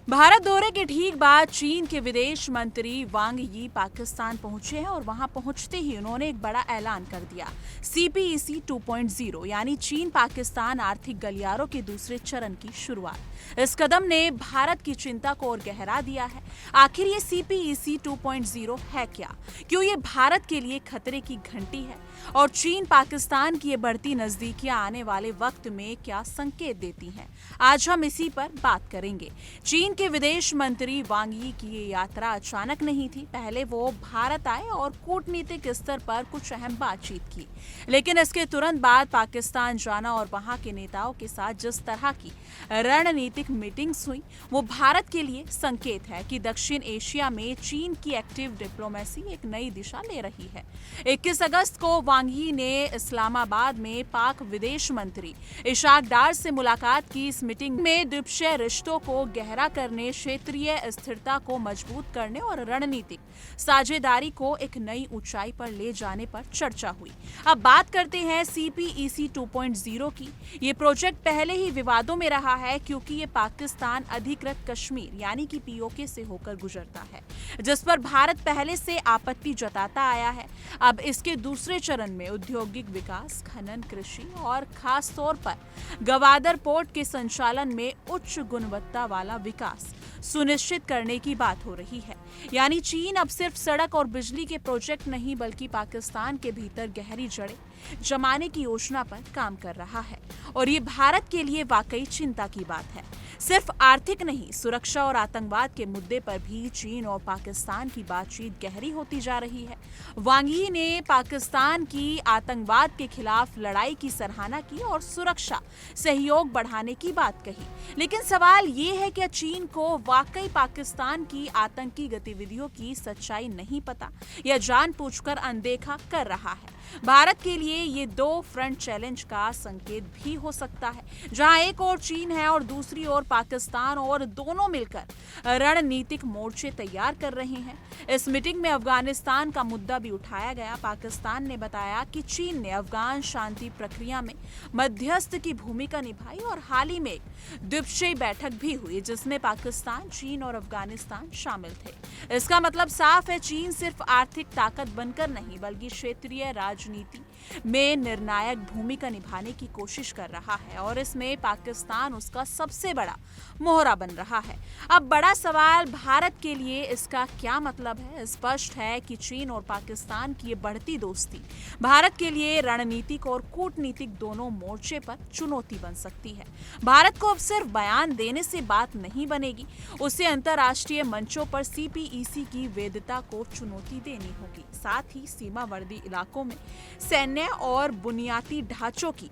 भारत दौरे के ठीक बाद चीन के विदेश मंत्री वांग यी पाकिस्तान पहुंचे हैं और वहां पहुंचते ही उन्होंने एक बड़ा ऐलान कर दिया। CPEC 2.0 यानी चीन पाकिस्तान आर्थिक गलियारों के दूसरे चरण की शुरुआत। इस कदम ने भारत की चिंता को और गहरा दिया है। आखिर ये CPEC 2.0 है क्या? क्यों ये भारत के लिए खतरे की घंटी है? और चीन पाकिस्तान की ये बढ़ती नजदीकियां आने वाले वक्त में क्या संकेत देती हैं? आज हम इसी पर बात करेंगे। चीन के विदेश मंत्री वांग यी की ये यात्रा अचानक नहीं थी। पहले वो भारत आए और कूटनीतिक स्तर पर कुछ अहम बातचीत की, लेकिन इसके तुरंत बाद पाकिस्तान जाना और वहां के नेताओं के साथ जिस तरह की रणनीतिक मीटिंग्स हुई, वो भारत के लिए संकेत है कि दक्षिण एशिया में चीन की एक्टिव डिप्लोमेसी एक नई दिशा ले रही है। 21 अगस्त को वांग यी ने इस्लामाबाद में पाक विदेश मंत्री इशाक डार से मुलाकात की। इस मीटिंग में द्विपक्षीय रिश्तों को गहरा करने, क्षेत्रीय स्थिरता को मजबूत करने और रणनीतिक साझेदारी को एक नई ऊंचाई पर ले जाने पर चर्चा हुई। अब बात करते हैं CPEC 2.0 की। ये प्रोजेक्ट पहले ही विवादों में रहा है क्योंकि ये पाकिस्तान अधिकृत कश्मीर यानी कि POK से होकर गुजरता है, जिस पर भारत पहले से आपत्ति जताता आया है। अब इसके दूसरे चरण में औद्योगिक विकास, खनन, कृषि और खास तौर पर गवादर पोर्ट के संचालन में उच्च गुणवत्ता वाला विकास सुनिश्चित करने की बात हो रही है। यानी चीन अब सिर्फ सड़क और बिजली के प्रोजेक्ट नहीं बल्कि पाकिस्तान के भीतर गहरी जड़ें जमाने की योजना पर काम कर रहा है। और ये भारत के लिए वाकई चिंता की बात है। सिर्फ आर्थिक नहीं, सुरक्षा और आतंकवाद के मुद्दे पर भी चीन और पाकिस्तान की बातचीत गहरी होती जा रही है। वांग यी ने पाकिस्तान की आतंकवाद के खिलाफ लड़ाई की सराहना की और सुरक्षा सहयोग बढ़ाने की बात कही। लेकिन सवाल ये है कि चीन को वाकई पाकिस्तान की आतंकी गतिविधियों की सच्चाई नहीं पता या जानबूझकर अनदेखा कर रहा है। भारत के लिए ये दो फ्रंट चैलेंज का संकेत भी हो सकता है, जहां एक ओर चीन है और दूसरी ओर पाकिस्तान, और दोनों मिलकर रणनीतिक मोर्चे तैयार कर रहे हैं। इस मीटिंग में अफगानिस्तान का मुद्दा भी उठाया गया। पाकिस्तान ने बताया कि चीन ने अफगान शांति प्रक्रिया में मध्यस्थ की भूमिका निभाई और हाल ही में एक द्विपक्षीय बैठक भी हुई जिसमें पाकिस्तान, चीन और अफगानिस्तान शामिल थे। इसका मतलब साफ है, चीन सिर्फ आर्थिक ताकत बनकर नहीं बल्कि क्षेत्रीय राजनीति में निर्णायक भूमिका निभाने की कोशिश कर रहा है और इसमें पाकिस्तान उसका सबसे बड़ा मोहरा बन रहा है। अब बड़ा सवाल भारत के लिए इसका क्या मतलब है? स्पष्ट है कि चीन और पाकिस्तान की ये बढ़ती दोस्ती भारत के लिए रणनीतिक और कूटनीतिक दोनों मोर्चे पर चुनौती बन सकती है। भारत को अब सिर्फ बयान देने से बात नहीं बनेगी, उसे अंतर्राष्ट्रीय मंचों पर CPEC की वैधता को चुनौती देनी होगी। साथ ही सीमावर्ती इलाकों में सैन्य और बुनियादी ढांचों की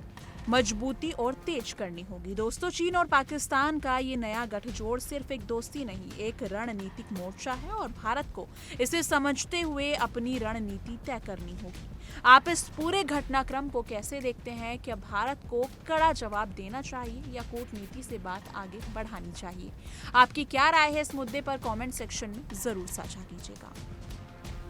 मजबूती और तेज करनी होगी। दोस्तों, चीन और पाकिस्तान का ये नया गठजोड़ सिर्फ एक दोस्ती नहीं, एक रणनीतिक मोर्चा है और भारत को इसे समझते हुए अपनी रणनीति तय करनी होगी। आप इस पूरे घटनाक्रम को कैसे देखते हैं? क्या भारत को कड़ा जवाब देना चाहिए या कूटनीति से बात आगे बढ़ानी चाहिए? आपकी क्या राय है इस मुद्दे पर? कमेंट सेक्शन में जरूर साझा कीजिएगा।